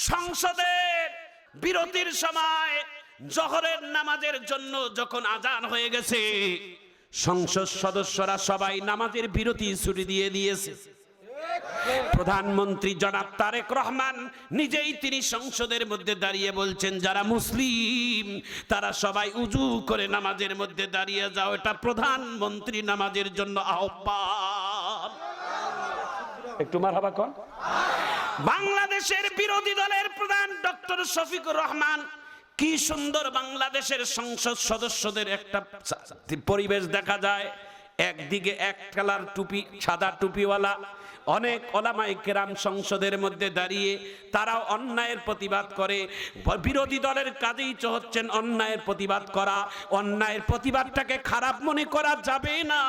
সংসদের বিরতির সময় জোহরের নামাজের জন্য যখন আজান হয়ে গেছে, সংসদ সদস্যরা সবাই নামাজের বিরতি ছুটি দিয়ে দিয়েছে। প্রধানমন্ত্রী জনাব তারেক রহমান নিজেই তিনি সংসদের মধ্যে দাঁড়িয়ে বলছেন, যারা মুসলিম তারা সবাই উজু করে নামাজের মধ্যে দাঁড়িয়ে যাও, এটা প্রধানমন্ত্রী নামাজের জন্য আহ্বান। একটু মারহাবা কর। বাংলাদেশের বিরোধী দলের প্রধান ডক্টর শফিকুর রহমান কি সুন্দর বাংলাদেশের সংসদ সদস্যদের একটা পরিবেশ দেখা যায়। একদিকে এক কালার টুপি, সাদা টুপিওয়ালা অনেক ওলামায়ে কেরাম সংসদের মধ্যে দাঁড়িয়ে তারাও অন্যায়ের প্রতিবাদ করে। বিরোধী দলের কাজেই হচ্ছেন অন্যায়ের প্রতিবাদ করা। অন্যায়ের প্রতিবাদটাকে খারাপ মনে করা যাবে না।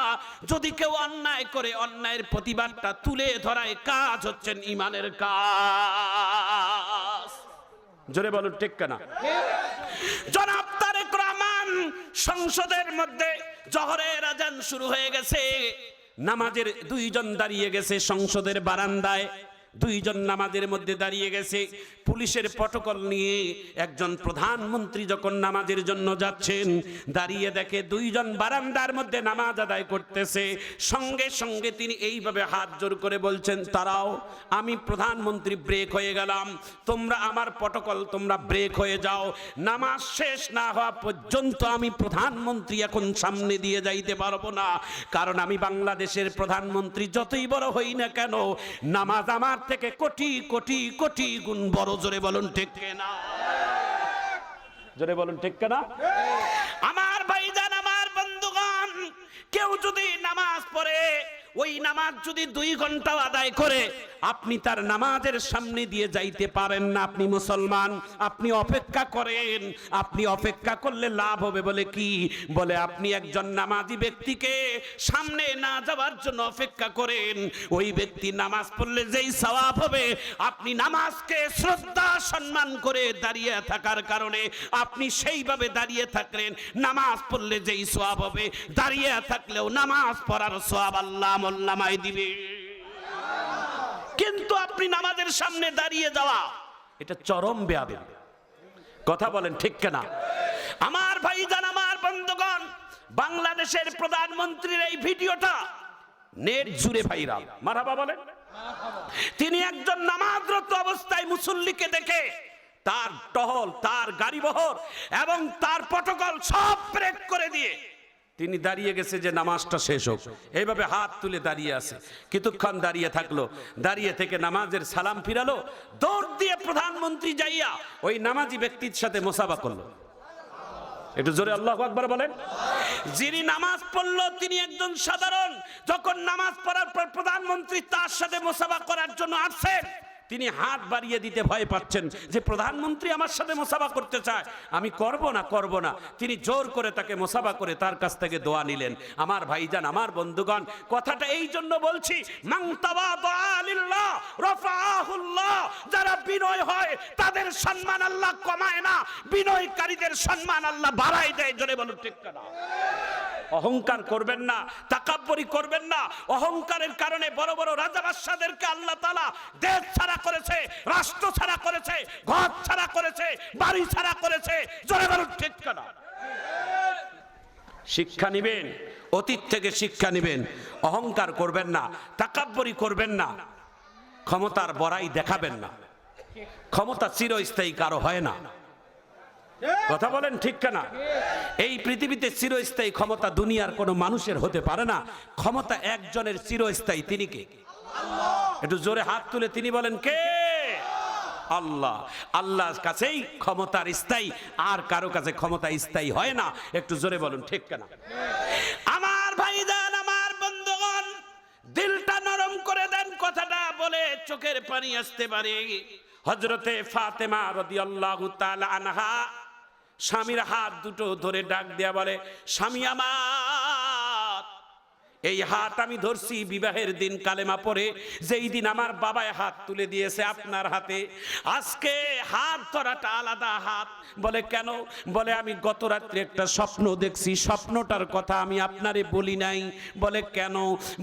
যদি কেউ অন্যায় করে, অন্যায়ের প্রতিবাদটা তুলে ধরায় কাজ হচ্ছেন ইমানের কাজ। জোরে বলুন ঠিক কিনা? জনাব তারেক রহমান সংসদের মধ্যে জোহরের আজান শুরু হয়ে গেছে, নামাজের দুইজন দাঁড়িয়ে গেছে সংসদের বারান্দায়, দুইজন নামাজের মধ্যে দাঁড়িয়ে গেছে। পুলিশের প্রটোকল নিয়ে একজন প্রধানমন্ত্রী যখন নামাজের জন্য যাচ্ছেন, দাঁড়িয়ে দেখে দুইজন বারান্দার মধ্যে নামাজ আদায় করতেছে। সঙ্গে সঙ্গে তিনি এইভাবে হাত জোর করে বলছেন, তারাও আমি প্রধানমন্ত্রী ব্রেক হয়ে গেলাম, তোমরা আমার প্রটোকল তোমরা ব্রেক হয়ে যাও। নামাজ শেষ না হওয়া পর্যন্ত আমি প্রধানমন্ত্রী এখন সামনে দিয়ে যাইতে পারবো না, কারণ আমি বাংলাদেশের প্রধানমন্ত্রী যতই বড় হই না কেন, নামাজ আমার থেকে কোটি কোটি কোটি গুণ বড়। জোরে বলুন ঠিক কিনা? জোরে বলুন ঠিক কিনা? আমার ভাইজান, আমার বন্ধুগণ, কেউ যদি নামাজ পড়ে, ওই নামাজ যদি 2 ঘন্টা আদায় করে, আপনি তার নামাজের সামনে দিয়ে যাইতে পারেন না। আপনি মুসলমান, আপনি অপেক্ষা করেন। আপনি অপেক্ষা করলে লাভ হবে বলে কি? বলে আপনি একজন নামাজি ব্যক্তিকে সামনে না যাওয়ার জন্য অপেক্ষা করেন। ওই ব্যক্তি নামাজ পড়লে যেই সওয়াব হবে, আপনি নামাজকে শ্রদ্ধা সম্মান করে দাঁড়িয়ে থাকার কারণে আপনি সেইভাবে দাঁড়িয়ে থাকলেন। নামাজ পড়লে যেই সওয়াব হবে, দাঁড়িয়ে থাকলেও নামাজ পড়ার সওয়াব আল্লাহ মোল্লামায় দিবে। কিন্তু আপনি নামাজের সামনে দাঁড়িয়ে যাওয়া, এটা চরম বেয়াদবি। কথা বলেন ঠিক কিনা? আমার ভাইজান, আমার বন্ধুগণ, বাংলাদেশের প্রধানমন্ত্রীর এই ভিডিওটা নেট জুড়ে ভাইরাল। মারহাবা বলেন। তিনি একজন নামাজরত অবস্থায় মুসল্লিকে দেখে তার টহল, তার গাড়িবহর এবং তার প্রটোকল সব ব্রেক করে দিয়ে তিনি দাঁড়িয়ে গেছে যে নামাজটা শেষ হোক। এইভাবে হাত তুলে দাঁড়িয়ে আছে। কিছুক্ষণ দাঁড়িয়ে থাকলো, দাঁড়িয়ে থেকে নামাজের সালাম ফিরালো, দৌড় দিয়ে প্রধানমন্ত্রী যাইয়া ওই নামাজি ব্যক্তির সাথে মোসাফা করলো। একটু জোরে আল্লাহু আকবার বলেন। যিনি নামাজ পড়লো তিনি একজন সাধারণ। যখন নামাজ পড়ার পর প্রধানমন্ত্রী তার সাথে মোসাফা করার জন্য আসছেন, তিনি হাত বাড়িয়ে দিতে ভয় পাচ্ছেন যে প্রধানমন্ত্রী আমার সাথে মুসাফা করতে চায়, আমি করব না। তিনি জোর করে তাকে মুসাফা করে তার কাছ থেকে দোয়া নিলেন। আমার ভাইজান, আমার বন্ধুগণ, কথাটা এই জন্য বলছি, মান তাওয়াদা লিল্লাহ রাফাহুল্লাহ। যারা বিনয় হয় তাদের সম্মান আল্লাহ কমায় না, বিনয়কারীদের সম্মান আল্লাহ বাড়ায় দেয়। জোরে বলুন ঠিক কিনা? অহংকার করবেন না, তাকাব্বুরি করবেন না। অহংকারের কারণে বড় বড় রাজা বাদশাদেরকে আল্লাহ তাআলা দেশ ছাড়া করেছে, রাষ্ট্র ছাড়া করেছে, ঘর ছাড়া করেছে, বাড়ি ছাড়া করেছে। জোরে বলুন ঠিক কিনা? শিক্ষা নিবেন, অতীত থেকে শিক্ষা নিবেন। অহংকার করবেন না, তাকাব্বুরি করবেন না, ক্ষমতার বড়াই দেখাবেন না। ক্ষমতা চিরস্থায়ী কারো হয় না। কথা বলেন ঠিক কিনা? এই পৃথিবীতে চিরস্থায়ী ক্ষমতা দুনিয়ার কোনো মানুষের হতে পারে না। ক্ষমতা একজনের চিরস্থায়ী। তিনি কে? একটু জোরে হাত তুলে তিনি বলেন কে? আল্লাহ। আল্লাহর কাছেই ক্ষমতার স্থায়ী, আর কারো কাছে ক্ষমতা স্থায়ী হয় না। একটু জোরে বলুন ঠিক কিনা? আমার ভাইজান, আমার বন্ধুগণ, দিলটা নরম করে দেন। কথাটা বলে চোখের পানি আসতে পারে। হযরতে ফাতেমা রাদিয়াল্লাহু তাআলা আনহা স্বামীর হাত দুটো ধরে ডাক দেয়া বলে, স্বামী আমার, এই হাত আমি ধরছি বিবাহের দিন কালেমা পড়ে, যেই দিন আমার বাবায় হাত তুলে দিয়েছে আপনার হাতে। আজকে হাত ধরাটা আলাদা হাত। বলে কেন? বলে আমি গত রাত্রে একটা স্বপ্ন দেখছি, স্বপ্নটার কথা আমি আপনারে বলি নাই। বলে কেন?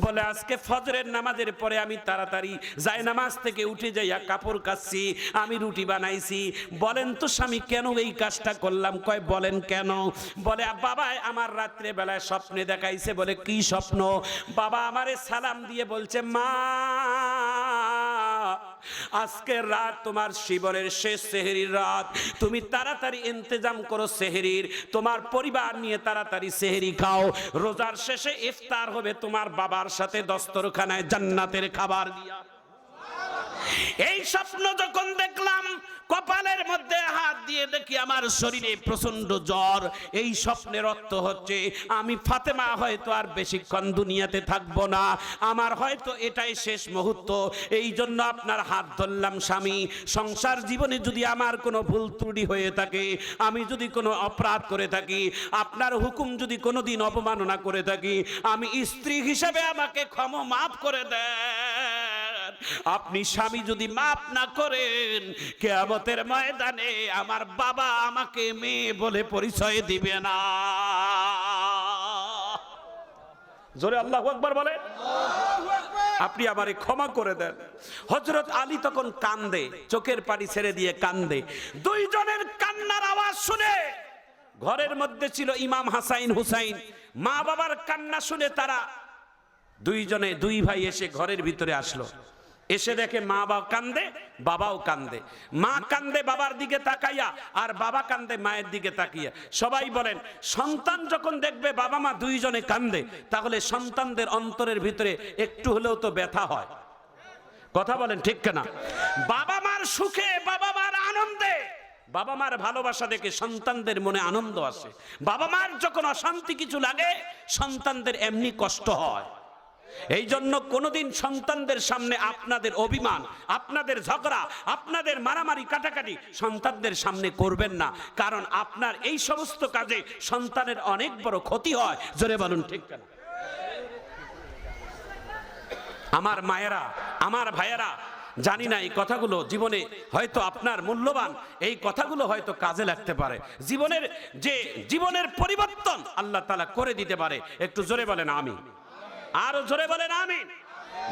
বলে আজকে ফজরের নামাজের পরে আমি তাড়াতাড়ি যাই নামাজ থেকে উঠে যাইয়া কাপড় কাচ্ছি, আমি রুটি বানাইছি। বলেন তো স্বামী কেন এই কাজটা করলাম? কয় বলেন কেন? বলে বাবা আমার রাত্রে বেলায় স্বপ্নে দেখাইছে। বলে কি স্বপ্ন? বাবা আমারে সালাম দিয়ে বলছে, মা আজকের রাত তোমার জীবনের শেষ সেহরির রাত, তুমি তাড়াতাড়ি ইন্তজাম করো সেহরির, তোমার পরিবার নিয়ে তাড়াতাড়ি সেহরি খাও, রোজার শেষে ইফতার হবে তোমার বাবার সাথে দস্তরখানায় জান্নাতের খাবার দিয়া। এই স্বপ্ন যখন দেখলাম, কপালের মধ্যে হাত দিয়ে দেখি আমার শরীরে প্রচন্ড জ্বর। এই স্বপ্নের অর্থ হচ্ছে আমি ফাতেমা হয়তো আর বেশিক্ষণ দুনিয়াতে থাকবো না, আমার হয়তো এটাই শেষ মুহূর্ত। এই জন্য আপনার হাত ধরলাম স্বামী। সংসার জীবনে যদি আমার কোনো ভুল ত্রুটি হয়ে থাকে, আমি যদি কোনো অপরাধ করে থাকি, আপনার হুকুম যদি কোনোদিন অবমাননা করে থাকি, আমি স্ত্রী হিসেবে আমাকে ক্ষমা মাফ করে দেন। আপনি স্বামী যদি মাফ না করেন, কিয়ামতের ময়দানে আমার বাবা আমাকে মেয়ে বলে পরিচয় দিবে না। জোরে আল্লাহু আকবার বলে। আপনি আমারে ক্ষমা করে দেন। হযরত আলী তখন কান্দে, চোখের পানি ছেড়ে দিয়ে কান্দে। দুইজনের কান্নার আওয়াজ শুনে, ঘরের মধ্যে ছিল ইমাম হাসাইন হুসাইন, মা বাবার কান্না শুনে তারা দুইজনে দুই ভাই এসে ঘরের ভিতরে আসলো। এসে দেখে মা বাবা কান্দে, বাবাও কান্দে। মা কান্দে বাবার দিকে তাকাইয়া, আর বাবা কান্দে মায়ের দিকে তাকিয়া। সবাই বলেন, সন্তান যখন দেখবে বাবা মা দুইজনে কান্দে, তাহলে সন্তানদের অন্তরের ভিতরে একটু হলেও তো ব্যথা হয়। কথা বলেন ঠিক কিনা? বাবা মার সুখে, বাবা মার আনন্দে, বাবা মার ভালোবাসা দেখে সন্তানদের মনে আনন্দ আসে। বাবা মার যখন অশান্তি কিছু লাগে, সন্তানদের এমনি কষ্ট হয়। এই জন্য কোনোদিন সন্তানদের সামনে আপনাদের অভিমান, আপনাদের ঝগড়া, আপনাদের মারামারি কাটাকাটি সন্তানদের সামনে করবেন না, কারণ আপনার এই সমস্ত কাজে সন্তানের অনেক বড় ক্ষতি হয়। জোরে বলুন ঠিক কিনা? আমার মায়েরা, আমার ভাইয়েরা, জানি না এই কথাগুলো জীবনে হয়তো আপনার মূল্যবান, এই কথাগুলো হয়তো কাজে লাগতে পারে। জীবনের পরিবর্তন আল্লাহ তাআলা করে দিতে পারে। একটু জোরে বলেন আমিন। আরো জোরে বলেন আমিন।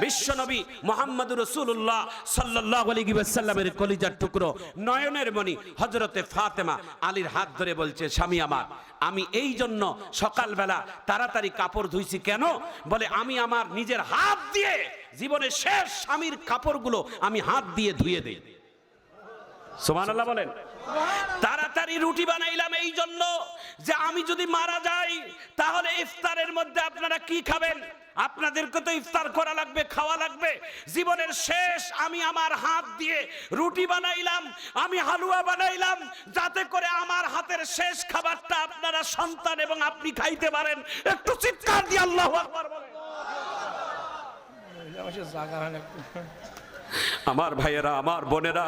বিশ্বনবী মুহাম্মদুর রাসূলুল্লাহ সাল্লাল্লাহু আলাইহি ওয়াসাল্লামের কলিজার টুকরো, নয়নের মণি হযরতে ফাতেমা আলীর হাত ধরে বলছে, স্বামী আমার, আমি এই জন্য সকালবেলা তাড়াতাড়ি কাপড় ধুইছি। কেন? বলে আমি আমার নিজের হাত দিয়ে জীবনের শেষ স্বামীর কাপড়গুলো আমি হাত দিয়ে ধুয়ে দেই। সুবহানাল্লাহ বলেন। তাড়াতাড়ি রুটি বানাইলাম এই জন্য যে আমি যদি মারা যাই, তাহলে ইফতারের মধ্যে আপনারা কি খাবেন? আপনাদেরকে তো ইফতার করা লাগবে, খাওয়া লাগবে। জীবনের শেষ আমি আমার হাত দিয়ে রুটি বানাইলাম, আমি হালুয়া বানাইলাম, যাতে করে আমার হাতের শেষ খাবারটা আপনারা সন্তান এবং আপনি খাইতে পারেন। একটু চিৎকার দিয়ে আল্লাহু আকবার বলেন। আমার ভাইয়েরা, আমার বোনেরা,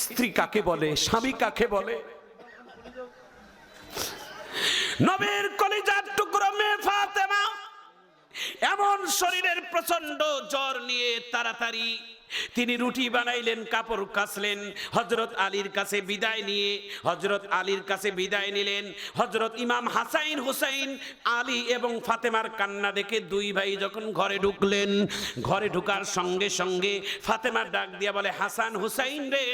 স্ত্রী কাকে বলে, স্বামী কাকে বলে? নবীর কলিজার টুকরো মেয়ে ফাতেমা এমন শরীরের প্রচন্ড জ্বর নিয়ে তাড়াতাড়ি তিনি রুটি বানাইলেন, কাপড় কাচলেন, হযরত আলীর কাছে বিদায় নিয়ে হযরত আলীর কাছে বিদায় নিলেন। হযরত ইমাম হাসাইন হুসাইন, আলী এবং ফাতেমার কান্না দেখে দুই ভাই যখন ঘরে ঢুকলেন, ঘরে ঢুকার সঙ্গে সঙ্গে ফাতেমা ডাক দিয়া বলে, হাসান হুসাইন রে,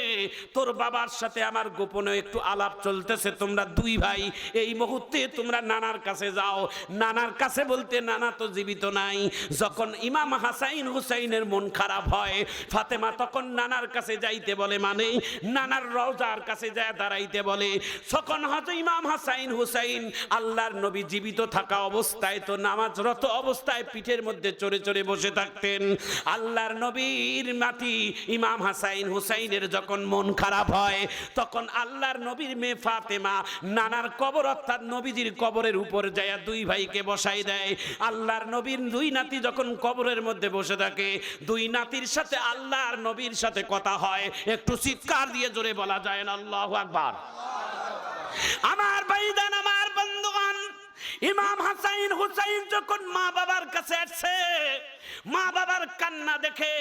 তোর বাবার সাথে আমার গোপনে একটু আলাপ চলতেছে, তোমরা দুই ভাই এই মুহূর্তে তোমরা নানার কাছে যাও। নানার কাছে বলতে নানা তো জীবিত নাই। যখন ইমাম হাসাইন হুসাইনের মন খারাপ হয়, ফাতেমা তখন নানার কাছে যাইতে বলে, মানে নানার রওজার কাছে যায় দাঁড়াইতে বলে। তখন হয়তো ইমাম হাসাইন হুসাইন আল্লাহর নবী জীবিত থাকা অবস্থায় তো নামাজরত অবস্থায় পিঠের মধ্যে চড়ে চড়ে বসে থাকতেন। আল্লাহর নবীর নাতি ইমাম হাসাইন হুসাইনের যখন মন খারাপ হয়, তখন আল্লাহর নবীর মেয়ে ফাতেমা নানার কবর অর্থাৎ নবীজির কবরের উপর যায় দুই ভাইকে বসাই দেয়। আল্লাহর নবীর দুই নাতি যখন কবরের মধ্যে বসে থাকে, দুই নাতির সাথে আল্লাহর নবীর সাথে কথা হয়। একটু চিৎকার দিয়ে জোরে বলা যায় না আল্লাহু আকবার। আমার ভাইদান, আমার বন্ধুগণ, ইমাম হাসান হুসাইন যখন মা বাবার কাছে আসছে, মা বাবার কান্না দেখে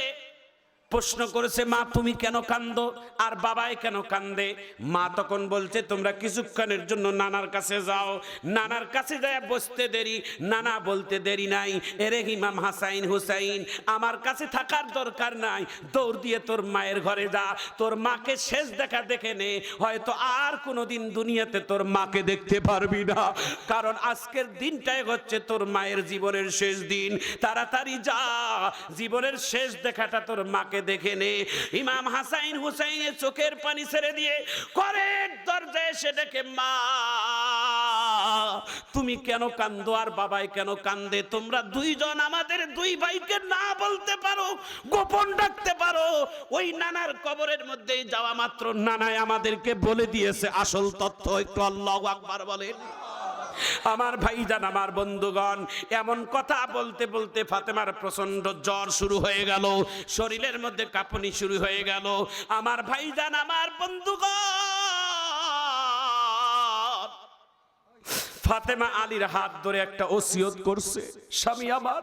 প্রশ্ন করেছে, মা তুমি কেন কান্দো আর বাবাই কেন কান্দে? মা তখন বলছে, তোমরা কিছুক্ষণের জন্য নানার কাছে যাও। নানার কাছে যায় বসতে দেরি, নানা বলতে দেরি নাই, এরে ইমাম হাসান হুসাইন আমার কাছে থাকার দরকার নাই, দৌড় দিয়ে তোর মায়ের ঘরে যা, তোর মাকে শেষ দেখা দেখে নে, হয়তো আর কোনোদিন দুনিয়াতে তোর মাকে দেখতে পারবি না, কারণ আজকের দিনটাই হচ্ছে তোর মায়ের জীবনের শেষ দিন, তাড়াতাড়ি যা, জীবনের শেষ দেখাটা তোর মাকে দেখে নে। ইমাম হাসান হুসাইনের চোখের পানি ছেড়ে দিয়ে ঘরের দরজায় এসে ডেকে, মা তুমি কেন কান্দো আর বাবাই কেন কান্দে? তোমরা দুইজন আমাদের দুই ভাইকে না বলতে পারো, গোপন রাখতে পারো। ওই নানার কবরের মধ্যে যাওয়া মাত্র নানাই আমাদেরকে বলে দিয়েছে আসল তথ্য। একটু আল্লাহু আকবার বলেন। আমার ভাইজান, আমার বন্ধুগণ, এমন কথা বলতে বলতে ফাতেমার প্রচন্ড জ্বর শুরু হয়ে গেল, শরীরের মধ্যে কাঁপুনি শুরু হয়ে গেল। আমার ভাইজান, আমার বন্ধুগণ, ফাতেমা আলীর হাত ধরে একটা ওসিয়ত করছে, স্বামী আমার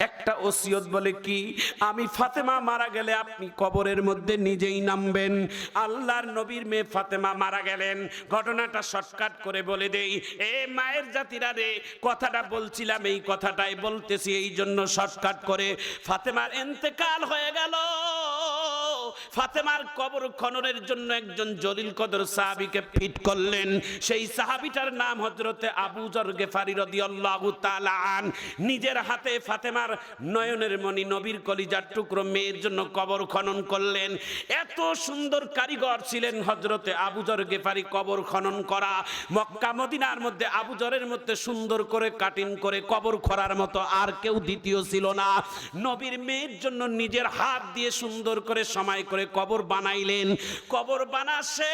একটা ওসিয়ত বলে কি, আমি ফাতেমা মারা গেলে আপনি কবরের মধ্যে নিজেই নামবেন। আল্লাহর নবীর মেয়ে ফাতেমা মারা গেলেন, ঘটনাটা শর্টকাট করে বলে দেই। এ মায়ের জাতিরা রে, কথাটা বলছিলাম এই কথাটাই বলতেছি, এই জন্য শর্টকাট করে। ফাতেমার ইন্তেকাল হয়ে গেল। ফাতেমার কবর খননের জন্য একজন জলিল কদর সাহাবীকে ফিট করলেন। সেই সাহাবীটার নাম হযরতে আবু যর গিফারী রাদিয়াল্লাহু তাআলা আন। নিজের হাতে ফাতেমার নয়নের মণি নবীর কলিজার টুকরো মেয়ের জন্য কবর খনন করলেন। এত সুন্দর কারিগর ছিলেন হযরতে আবু যর গিফারী কবর খনন করা। মক্কা মদিনার মধ্যে আবু যরের মধ্যে সুন্দর করে কাটিং করে কবর খোঁড়ার মতো আর কেউ দ্বিতীয় ছিল না। নবীর মেয়ের জন্য নিজের হাত দিয়ে সুন্দর করে সময় করে কবর বানাইলেন। কবর বানাছে,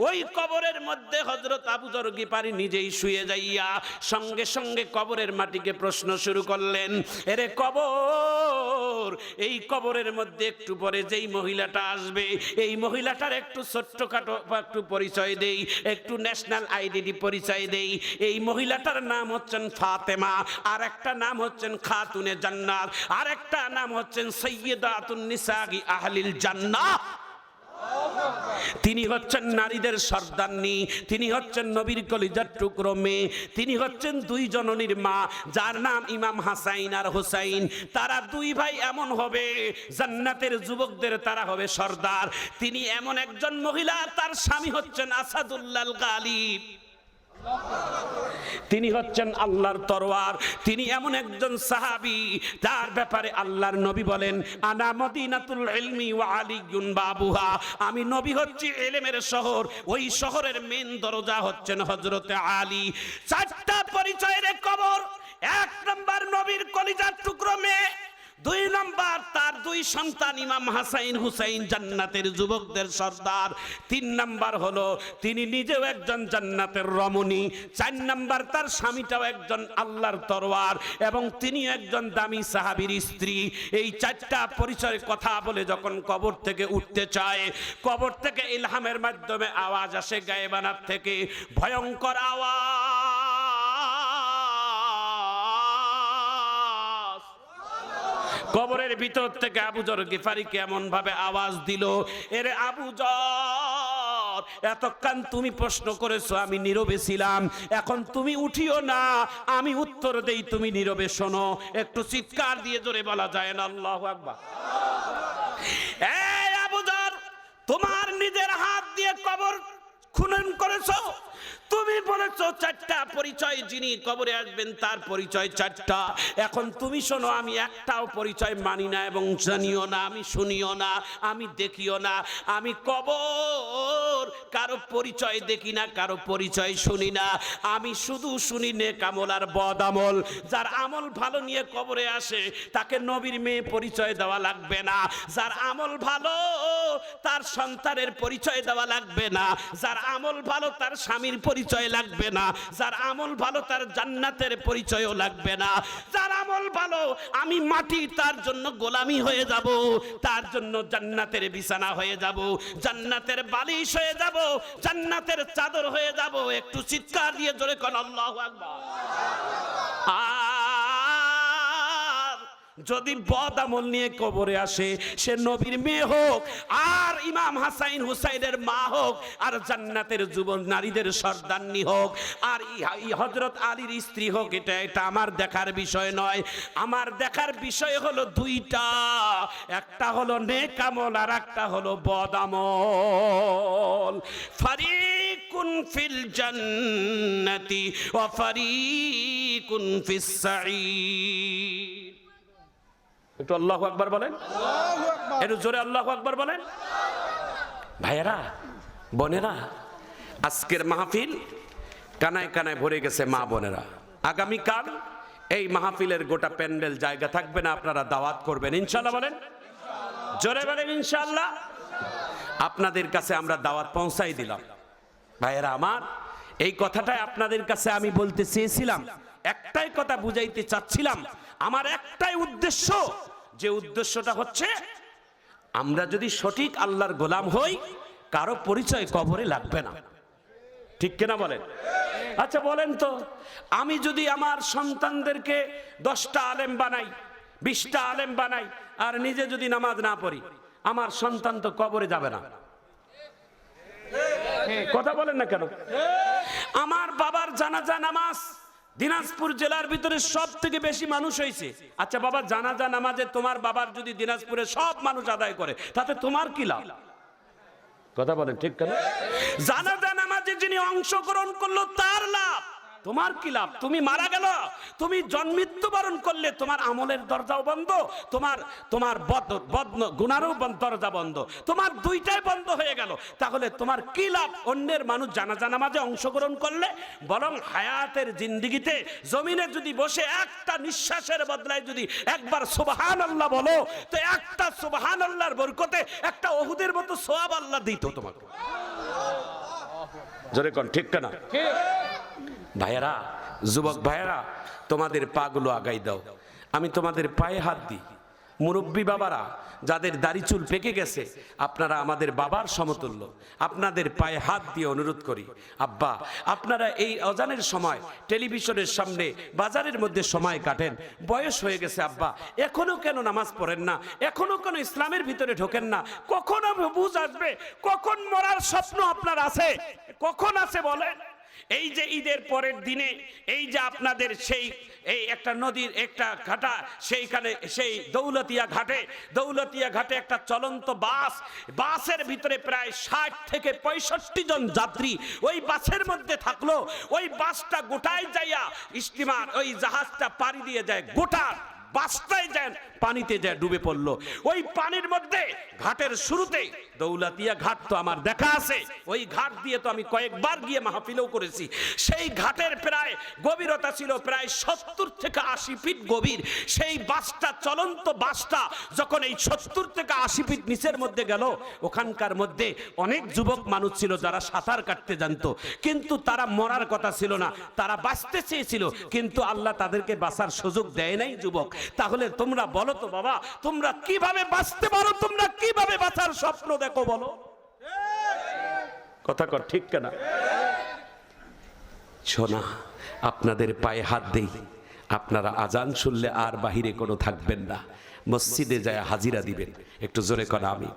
ওই কবরের মধ্যে হযরত আবু যর গিফারী নিজেই শুয়ে যাইয়া সঙ্গে সঙ্গে কবরের মাটিকে প্রশ্ন শুরু করলেন, এরে কবর, এই কবরের মধ্যে একটু পরে যেই মহিলাটা আসবে, এই মহিলাটার একটু ছোট্টখাটো একটু পরিচয় দেই, একটু ন্যাশনাল আইডেন্টি পরিচয় দেই। এই মহিলাটার নাম হচ্ছেন ফাতেমা, আর একটা নাম হচ্ছেন খাতুনে জান্নাত, আর একটা নাম হচ্ছেন সাইয়্যিদাতুন নিসাই আহলিল জান্নাহ। তিনি হচ্ছেন নারীদের সর্দারনী, তিনি হচ্ছেন নবীর কলিজার টুকরো মেয়ে, তিনি হচ্ছেন দুই জননীর মা, যার নাম ইমাম হাসান আর হুসাইন। তারা দুই ভাই এমন হবে, জান্নাতের যুবকদের তারা হবে সর্দার। তিনি এমন একজন মহিলা, তার স্বামী হচ্ছেন আসাদুল্লাহ গালিব, তিনি হচ্ছেন আল্লাহর তরোয়ার। তিনি এমন একজন সাহাবী, তার ব্যাপারে আল্লাহর নবী বলেন, আনা মদিনাতুল ইলমি ওয়া আলিয়ুন বাবুহা, আমি নবী হচ্ছি ইলমের শহর, ওই শহরের মেন দরজা হচ্ছেন হযরতে আলী। চারটা পরিচয়ের কবর। এক নাম্বার নবীর কলিজার টুকরো মেয়ে, দুই নাম্বার তার দুই সন্তান ইমাম হাসান হুসাইন জান্নাতের যুবকদের সর্দার, তিন নাম্বার হলো তিনি নিজেও একজন জান্নাতের রমণী, চার নাম্বার তার স্বামীটাও একজন আল্লাহর তরোয়ার এবং তিনি একজন দামি সাহাবীর স্ত্রী। এই চারটা পরিচয়ের কথা বলে যখন কবর থেকে উঠতে চায়, কবর থেকে ইলহামের মাধ্যমে আওয়াজ আসে গায়েবানার থেকে, ভয়ঙ্কর আওয়াজ। কবরের ভিতর থেকে আবু যর গিফারী কেমন ভাবে আওয়াজ দিল, এরে আবু যর, এতক্ষণ তুমি প্রশ্ন করেছো, আমি নীরবে ছিলাম, এখন তুমি উঠিও না, আমি উত্তর দেই, তুমি নীরবে শোনো। একটু চিৎকার দিয়ে জোরে বলা যায় না আল্লাহু আকবার? এই আবু যর, তোমার নিজের হাত দিয়ে কবর খনন করেছো, তুমি বলেছো চারটা পরিচয়, যিনি কবরে আসবেন তার পরিচয় চারটা। এখন তুমি শোনো, আমি একটাও পরিচয় মানি না এবং জানিও না, আমি শুনিও না, আমি দেখিও না। আমি কবর কারো পরিচয় দেখি না, কারো পরিচয় শুনি না। আমি শুধু শুনি নেক আমল আর বদ আমল। যার আমল ভালো নিয়ে কবরে আসে তাকে নবীর মেয়ে পরিচয় দেওয়া লাগবে না। যার আমল ভালো তার সন্তানের পরিচয় দেওয়া লাগবে না, যার আমল ভালো তার স্বামীর পরিচয় লাগবে না, যার আমল ভালো তার জান্নাতের পরিচয়ও লাগবে না, যার আমল ভালো আমি মাটি তার জন্য গোলামি হয়ে যাব, তার জন্য জান্নাতের বিছানা হয়ে যাব, জান্নাতের বালিশ হয়ে যাব, জান্নাতের চাদর হয়ে যাব। একটু চিৎকার দিয়ে জোরে কোন আল্লাহু আকবার। যদি বদ আমল নিয়ে কবরে আসে, সে নবীর মেয়ে হোক, আর ইমাম হাসাইন হুসাইনের মা হোক, আর জান্নাতের যুবক নারীদের সর্দান্নী হোক, আর হযরত আলীর স্ত্রী হোক, এটা আমার দেখার বিষয় নয়। আমার দেখার বিষয় হলো দুইটা, একটা হলো নেক আমল আর একটা হলো বদ আমল। ফারিকুন ফিল জান্নাতি ওয়া ফারিকুন ফিস সাঈর। একটু আল্লাহু আকবার বলেন, একটু জোরে আল্লাহু আকবার বলেন। ভাইয়েরা, বোনেরা, আজকের মাহফিল কানায় কানায় ভরে গেছে মা বোনেরা। আগামীকাল এই মাহফিলের গোটা প্যান্ডেল জায়গা থাকবে না, আপনারা দাওয়াত করবেন ইনশাআল্লাহ বলেন, জোরে বলেন ইনশাআল্লাহ। আপনাদের কাছে আমরা দাওয়াত পৌঁছাই দিলাম। ভাইয়েরা আমার, এই কথাটাই আপনাদের কাছে আমি বলতে চেয়েছিলাম, একটাই কথা বুঝাইতে চাচ্ছিলাম। আমার একটাই উদ্দেশ্য, যে উদ্দেশ্যটা হচ্ছে আমরা যদি সঠিক আল্লাহর গোলাম হই, কারো পরিচয় কবরে লাগবে না। ঠিক কিনা বলেন? আচ্ছা বলেন তো, আমি যদি আমার সন্তানদেরকে 10টা আলেম বানাই, 20টা আলেম বানাই, আর নিজে যদি নামাজ না পড়ি, আমার সন্তান তো কবরে যাবে না। কথা বলেন না কেন? আমার বাবার জানাজা নামাজ দিনাজপুর জেলার ভিতরে সব থেকে বেশি মানুষ হয়েছে। আচ্ছা বাবা, জানাজা নামাজে তোমার বাবার যদি দিনাজপুরে সব মানুষ আদায় করে, তাতে তোমার কি লাভ? কথা বলেন ঠিক কেন? জানাজা নামাজে যিনি অংশগ্রহণ করলো তার লাভ, তোমার কি লাভ? তুমি মারা গেল, তুমি মৃত্যুবরণ করলে, তোমার আমলের দরজাও বন্ধ, তোমার গুনারও দরজা বন্ধ, তোমার দুইটাই বন্ধ হয়ে গেল। তাহলে তোমার কি লাভ অন্যের মানুষ জানাজা নামাজে অংশগ্রহণ করলে? বরং হায়াতের জিন্দেগিতে জমিনে যদি বসে একটা নিঃশ্বাসের বদলায় যদি একবার সুবহানাল্লাহ বলো, তো একটা সুবহানাল্লাহর বরকতে একটা উহুদের মতো সওয়াব আল্লাহ দিত তোমাকে। জোরে কোন ঠিক না? ভাইয়েরা, যুবক ভাইয়েরা, তোমাদের পাগুলো আগাই দাও, আমি তোমাদের পায়ে হাত দিই। মুরব্বী বাবারা, যাদের দাড়ি চুল পেকে গেছে, আপনারা আমাদের বাবার সমতুল্য, আপনাদের পায়ে হাত দিয়ে অনুরোধ করি, আব্বা আপনারা এই আযানের সময় টেলিভিশনের সামনে বাজারের মধ্যে সময় কাটেন, বয়স হয়ে গেছে আব্বা, এখনো কেন নামাজ পড়েন না? এখনো কেন ইসলামের ভিতরে ঢোকেন না? কখন বুঝ আসবে? কখন মরার স্বপ্ন আপনার আছে? কখন আছে বলেন? এই যে ঈদের পরের দিনে এই যে আপনাদের এই একটা নদীর একটা ঘাটা, সেইখানে সেই দৌলতিয়া ঘাটে একটা চলন্ত বাসের ভিতরে প্রায় 60 থেকে 65 জন যাত্রী ওই বাসের মধ্যে থাকলো। ওই বাসটা গোটায় যাইয়া স্টিমার ওই জাহাজটা পাড়ি দিয়ে যায়, গোটা বাসটাই যায় পানিতে যায় ডুবে পড়লো। ওই পানির মধ্যে ঘাটের শুরুতে দৌলতিয়া ঘাট তো আমার দেখা আছে, ওই ঘাট দিয়ে তো আমি কয়েকবার গিয়ে মাহফিলও করেছি। সেই ঘাটের প্রায় গভীরতা ছিল প্রায় 70 থেকে 80 ফিট গভীর। সেই বাসটা, চলন্ত বাসটা যখন এই 70 থেকে 80 ফিট নিচের মধ্যে গেল, ওখানকার মধ্যে অনেক যুবক মানুষ ছিল যারা সাঁতার কাটতে জানতো, কিন্তু তারা মরার কথা ছিল না, তারা বাঁচতে চেয়েছিল, কিন্তু আল্লাহ তাদেরকে বাঁচার সুযোগ দেয় নাই। যুবক, তাহলে তোমরা বলো তো বাবা, তোমরা কিভাবে বাঁচতে পারো? তোমরা কিভাবে বাঁচার স্বপ্ন দেখো বলো? কথা কর ঠিক কিনা? শোনা, আপনাদের পায়ে হাত দেই, আপনারা আজান শুনলে আর বাহিরে কোনো থাকবেন না, মসজিদে যায় হাজিরা দিবেন। একটু জোরে করা আমি